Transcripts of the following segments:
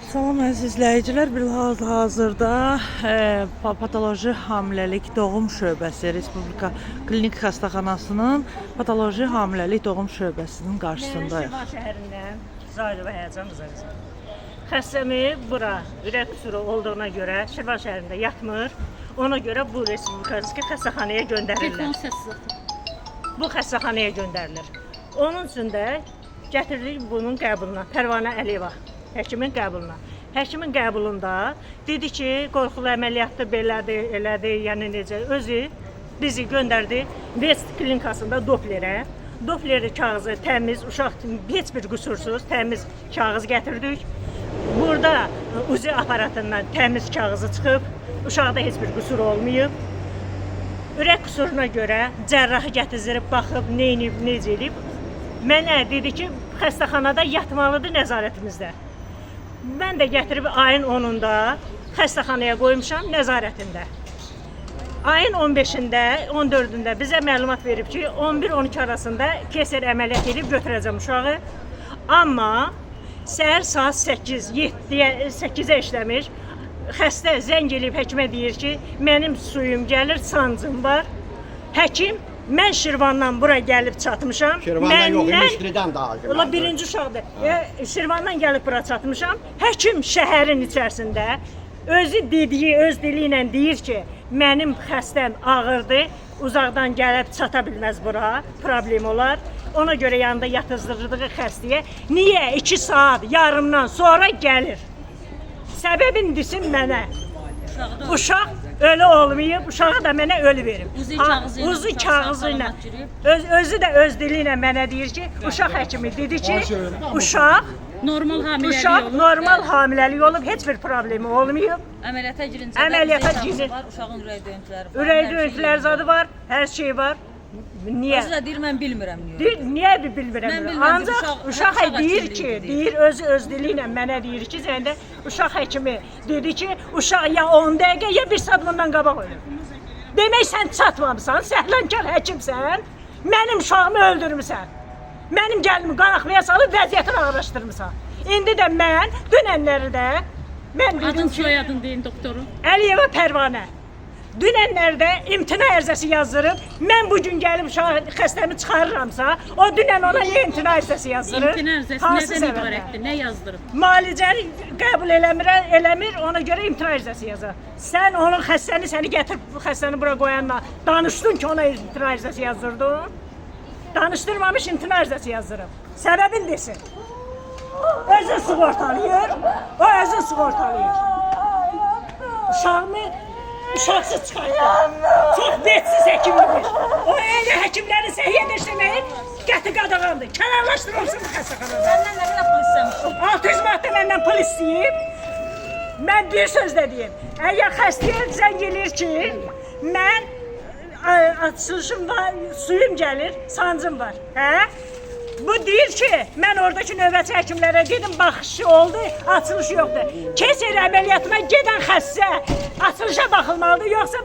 Salam əziz izləyicilər, hazırda patoloji hamiləlik doğum şöbəsi Respublika Klinik Xəstəxanasının patoloji hamiləlik doğum şöbəsinin qarşısındayıq. Şirvan şəhərindən Zahirova Həyəcan qızı. Xəstəmi bura ürək qüsuru olduğuna görə Şirvan şəhərində yatmır. Ona görə bu Respublika xəstəxanaya göndərirlər. Bu xəstəxanaya göndərilir. Onun üçün də gətiririk bunun qəbuluna. Pərvanə Əliyeva həkimin qəbuluna. Həkimin qəbulunda dedi ki, qorxulu əməliyyatdır, belədir, elədir, yəni necə. Özü bizi göndərdi West klinikasında Dopplerə. Doppleri kağızı təmiz, uşaq heç bir qüsursuz, təmiz kağız gətirdik. Burada UZI aparatından təmiz kağızı çıxıb, uşaqda heç bir qüsur olmayıb. Ürək qüsuruna görə cərrahı gətizdirib, baxıb, neynib, necə edib. Mənə dedi ki, xəstəxanada yatmalıdır nəzarətimizdə. Mən də gətirib ayın 10-unda xəstəxanaya qoymuşam nəzarətində. Ayın 15-də, 14-də bizə məlumat verib ki, 11-12 arasında keser əməliyyat edib götürəcəm uşağı. Amma səhər saat 8-ə işləmiş. Xəstə zəng eləyib həkimə deyir ki, mənim suyum gəlir, sancım var. Həkim, mən Şirvandan bura gəlib çatmışam. Şirvandan yox, İmişlidən daha güzel. Ola birinci uşaqdır. Şirvandan gəlib bura çatmışam. Həkim şəhərin içərisində özü dediyi, öz dili ilə deyir ki, mənim xəstəm ağırdır, uzaqdan gəlib çata bilməz bura, problem olar. Ona görə yanında yatızdırdığı xəstəyə niyə 2 saat yarımdan sonra gəlir? Səbəbini desin mənə. Uşaq ölü olmayıb, uşağı da mənə ölü verib. Uzu kağızı ilə. Özü də öz dili ilə mənə deyir ki, uşaq həkimi dedi ki, uşaq normal hamiləlik olub, heç bir problemi olmayıb. Əməliyyata girincə uşağın ürək döyüntüləri var. Ürək döyüntüləri zadı var, hər şey var. Niyə? Özü də deyir, mən bilmirəm. Niyə bilmirəm? Ancaq uşaq deyir ki, özü öz dili ilə mənə deyir ki, zəndə uşaq həkimi dedi ki, uşaq ya 10 dəqiqə, ya 1 saat bundan qabaq ölür. Demək, sən çatmamısan, səhlənkar həkimsən, mənim uşağımı öldürmüsən. Mənim gəlimi qaraqlaya salıb vəziyyətini ağırlaşdırmısan. İndi də mən, dünənləri də, mən dedim ki, soyadını deyin doktorum. Əliyeva Pərvanə. Dünənlərdə imtina ərizəsi yazdırıb, mən bugün gəlib xəstəmi çıxarıramsa, o dünən ona imtina ərizəsi yazdırıb. İmtina ərizəsi nədən ibarətdir, nə yazdırıb? Müalicəni qəbul eləmir, ona görə imtina ərizəsi yazır. Sən onun səni gətirib xəstəni bura qoyanla danışdın ki, ona imtina ərizəsi yazdırdın. Danışdırmamış imtina ərizəsi yazdırıb. Səbəbin desin. Özün sığortalayır, o özün sığortalayır. Uşaqsız çıxartdı. Çox vetsiz həkimdir. O elə həkimlərin səhiyyədə işləməyi qəti qadağandır. Kənarlaşdırılsın bu xəstəxanada. Səndən nə qədər pul istəmiş? 600 manat məndən pul istəyib. Mən bir sözlə deyim. Əgər xəstəyə zəng eləyir ki, mən açılışım var, suyum gəlir, sancım var. Hə? Bu deyir ki, mən oradakı növbəti həkimlərə dedim, baxışı oldu, açılış yoxdur. Keser əməliyyatına gedən xəstə açılışa baxılmalıdır, yoxsa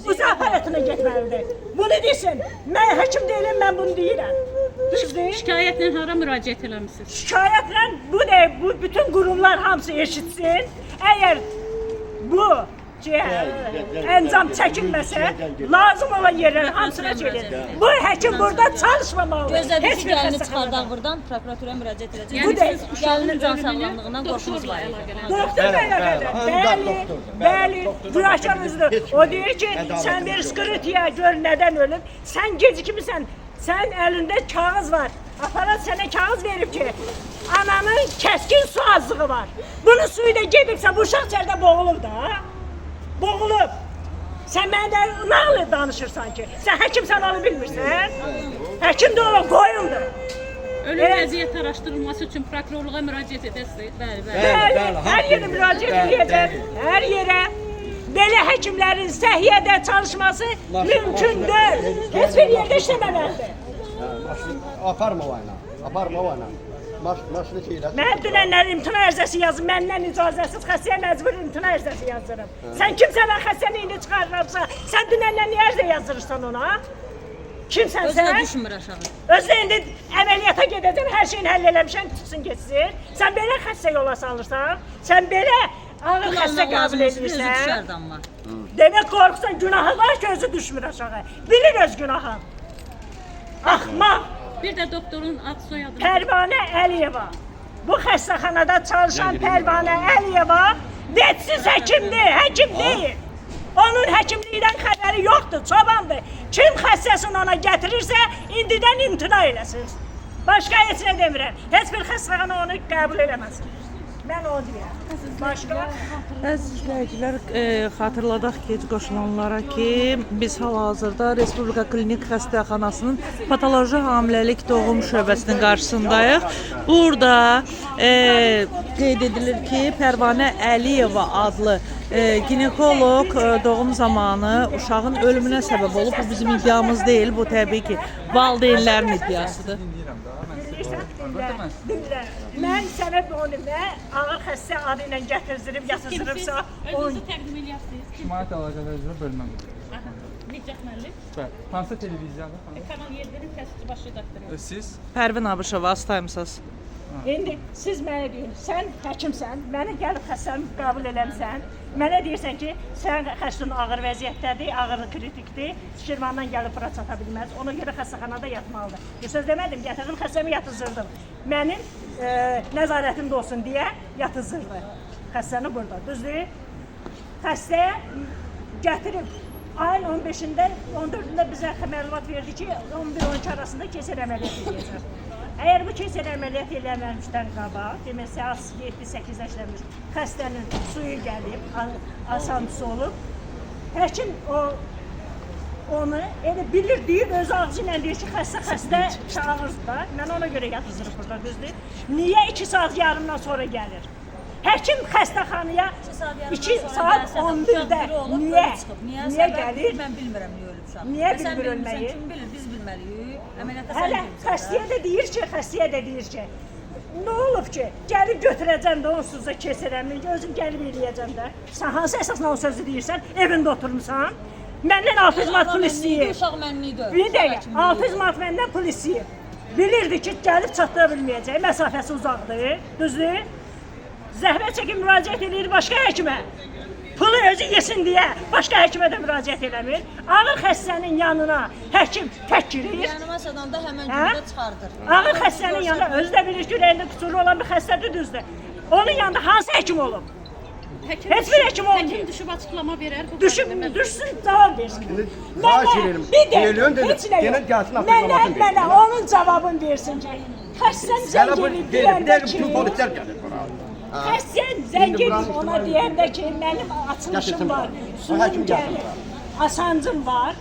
uzaq aparatına getməlidir. Bunu desin, mən həkim deyiləm, mən bunu deyirəm. Düzdür? Şikayətlə hara müraciət eləmişsiniz? Şikayətlə bu bütün qurumlar hamısı eşitsin. Əgər bu əncam çəkilməsə, lazım olan yerlər hamısına gelir. Bu həkim burada çalışmamalıdır. Gözlədik ki, gəlini çıxardaq buradan, prokuraturaya müraciət edəcək. Gəlinin can sağlamlığından qorxumuz var. Doktor əlaqədə. Bəli, günahkar özüdür. O deyir ki, sən bir skritiya gör nədən ölüb, sən gecikmirsən, sən əlində kağız var. Aparat sənə kağız verib ki, ananın kəskin su azlığı var. Bunun suyu da gedibsə, bu uşaq içəridə boğulub da. Boğulub. Sən məndə nağlı danışırsan ki, sən həkimsən onu bilmirsən. Həkim də o qoyundur. Ölüm vəziyyət araşdırılması üçün prokurorluğa müraciət edəsiniz. Bəli, hər yerə müraciət edəcək, hər yerə. Belə həkimlərin səhiyyədə çalışması mümkün deyil. Heç bir yerdə işləməməlidir. Aparma o ayla. Maşını şeylə. Mən dünənlər imtina ərizəsi yazıb, məndən icazəsiz xəstəyə məcbur imtina ərizəsi yazdırıb. Sən kimsən xəstəni indi çıxarırsa, sən dünənlər niyə ərizə yazdırırsan ona? Kimsən Özünə sən? düşmür aşağı. Özdə indi əməliyyata gedəcəm, hər şeyini həll eləmişəm, tutsun getsin. Sən belə xəstə yola salırsan, sən belə ağır xəstə qəbul Özü edirsən. düşərdi amma. Demək qorxusan, günahı var ki, özü düşmür aşağı. Bilir öz günahını. Axmaq. Bir də doktorun ad soyadını. Pərvanə Əliyeva. Bu xəstəxanada çalışan Pərvanə Əliyeva vətsiz həkimdir, həkim deyil. Onun həkimlikdən xəbəri yoxdur, çobandır. Kim xəstəsini ona gətirirsə, indidən imtina eləsin. Başqa heç nə demirəm. Heç bir xəstəxana onu qəbul eləməz. Mən o deyirəm. Başqa? Əziz izləyicilər, xatırladaq ki, qoşulanlara ki, biz hal-hazırda Respublika Klinik Xəstəxanasının patoloji hamiləlik doğum şöbəsinin qarşısındayıq. Burada qeyd edilir ki, Pərvanə Əliyeva adlı ginekoloq doğum zamanı uşağın ölümünə səbəb olub. Bu bizim iddiamız deyil, bu təbii ki, valideynlərin iddiasıdır. Dinlə. Mən sənə onu ağır xəstə adı ilə gətirdirib, yatızdırıbsa, Özünüzü təqdim edirsiniz. İctimaiyyət əlaqələri üzrə bölmədir. Necət müəllim? Bəli. Hansı televiziyadır? Kanal 7-nin təsisçi baş redaktoru. Siz? Pərvin Abışova, Astayımsız. İndi siz mənə deyin, sən həkimsən, məni gəlib xəstəmi qəbul eləmsən, mənə deyirsən ki, sən xəstən ağır vəziyyətdədir, ağır kritikdir, Şirvandan gəlib bura çata bilməz, ona görə xəstəxanada yatmalıdır. Bir söz demədim, gətirdim xəstəmi yatızdırdım. Mənim nəzarətimdə olsun deyə yatızdırdı xəstəni burada, düzdür? Xəstəyə gətirib ayın 15-də, 14-də bizə məlumat verdi ki, 11-12 arasında keser əməliyyat edəcək. Əgər bu keser əməliyyat eləməmişdən qabaq, demək saat 7-8 yaşlanmış xəstənin suyu gəlib, asantısı olub, həkim onu elə bilir, deyib, öz ağzı ilə deyir ki, xəstə çağırır da, mən ona görə yatızdırıb burada, düzdür? Niyə 2 saat yarımdan sonra gəlir? Həkim xəstəxanaya 2 saat 11-də niyə gəlir? Mən bilmirəm niyə ölüb uşaq. Niyə bilmir ölməyi? Kim bilir, biz bilməliyik. Əməliyyata sən Hələ xəstəyə də deyir ki, nə olub ki, gəlib götürəcəm də onsuz da keçirəm, özüm gəlib eləyəcəm də. Sən hansı əsasla o sözü deyirsən, evində oturmuşsan, məndən 600 manat pul istəyir. Uşaq mənlidir. Bir dəqiqə, 600 manat məndən pul istəyir. Bilirdi ki, gəlib çatdıra bilməyəcək, məsafəsi uzaqdır, düzdür? Zəhmət çəkib müraciət edir başqa həkimə. Pulu özü yesin deyə başqa həkimə də müraciət eləmir. Ağır xəstənin yanına həkim tək girir. Yanıma sadanda həmən gündə çıxardır. Ağır xəstənin yanında özü də bilir ki, ürəyində qüsurlu olan bir xəstədir, düzdür. Onun yanında hansı həkim olub? Heç bir həkim olmuyor. Həkim düşüb açıqlama verər. Düşsün, cavab versin. Xahiş edirəm. Eləyən də yenə gəlsin açıqlamasını versin. Mənə onun cavabını versin ki, xəstən zəng edib deyəndə ki, polislər gəlir bura. xəstən zəng edib ona deyəndə ki, mənim açılışım var, suyum gəlir, asancım var.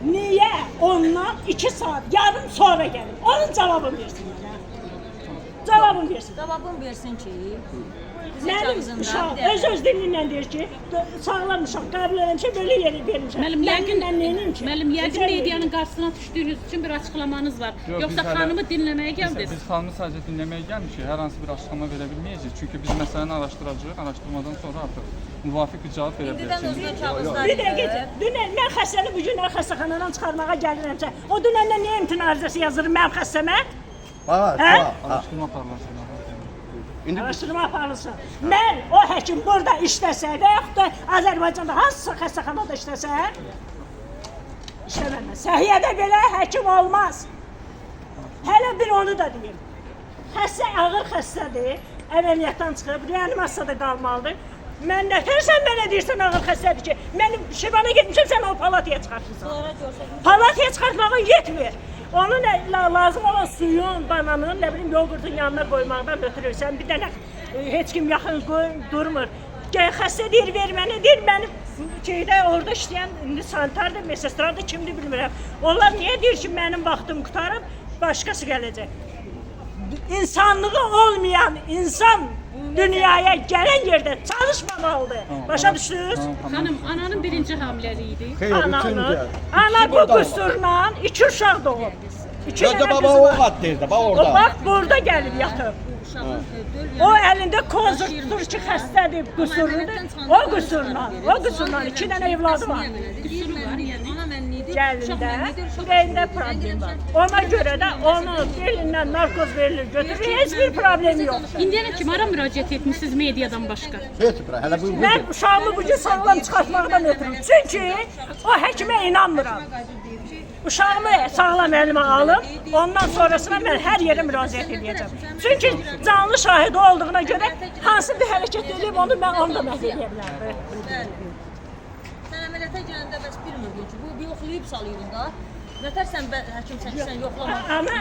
Niyə ondan 2 saat, yarım sonra gəlir? Onun cavabını versin. Cavabını versin. Cavabını versin ki, Mənim uşaq öz dilindən deyir ki, sağlam uşaq qəbul eləmişəm, belə yeri vermişəm. Müəllim, yəqin medianın qarşısına düşdüyünüz üçün bir açıqlamanız var. Yoxsa xanımı dinləməyə gəldiniz? Biz xanımı sadəcə dinləməyə gəlmişik, hər hansı bir açıqlama verə bilməyəcəyik. Çünki biz məsələni araşdıracağıq, araşdırmadan sonra artıq müvafiq bir cavab verə İndidən biləcəyik. özünə kağızlar Bir dəqiqə, dünən mən xəstəni bu günlər xəstəxanadan çıxarmağa gəlirəmsə, o dünəndən niyə imtina arizəsi yazırım mənim xəstəmə? Araşdırma aparılacaq. Araşdırma aparılsın. Mən o həkim burada işləsə və yaxud da Azərbaycanda hansısa xəstəxanada işləsə, işləməməz. Səhiyyədə belə həkim olmaz. Hələ bir onu da deyim. Xəstə ağır xəstədir, əməliyyatdan çıxıb, reanimasiyada qalmalıdır. Mən nətərsən mənə deyirsən ağır xəstədir ki, mənim Şirvana getmişəm, sən o palataya çıxartırsan. Palataya çıxartmağa yetmir. Onun lazım olan suyun, bananın, nə bilim, yoğurtun yanına qoymaqdan ötürürsən, bir dənə heç kim yaxın durmur. Xəstə deyir, ver mənə, deyir, mənim şeydə orada işləyən sanitardır, mesestradır, kimdir bilmirəm. Onlar niyə deyir ki, mənim vaxtım qutarıb, başqası gələcək. İnsanlığı olmayan insan dünyaya gələn yerdə çalışmamalıdır. Başa düşdünüz? Xanım, ananın birinci hamiləliyi idi. Ana bu qüsurla 2 uşaq doğub. 2 Gözdə baba o vaxtdır da, orada. O vaxt burada gəlib yatıb. O əlində kozur tutur ki, xəstədir, qüsurludur. O qüsurla 2 dənə evladı var. Qüsuru var, yəni ana mənlidir. gəlində ürəyində problem var. Ona görə də onun belindən narkoz verilir, götürülür, heç bir problemi yoxdur. İndiyənə kimi hara müraciət etmisiniz mediadan başqa? Heç bura, hələ bu Mən uşağımı bugün sağlam çıxartmaqdan ötürüm. Çünki o həkimə inanmıram. Uşağımı sağlam əlimə alım, ondan sonrasına mən hər yerə müraciət edəcəm. Çünki canlı şahidi olduğuna görə hansı bir hərəkət edib onu mən onu da məhv edə bilərəm. Sən əməliyyata gələndə bəs bilmirdin ki, bu yoxlayıb salıyordun da. Nətər sən həkim sən yoxlamadın? Ana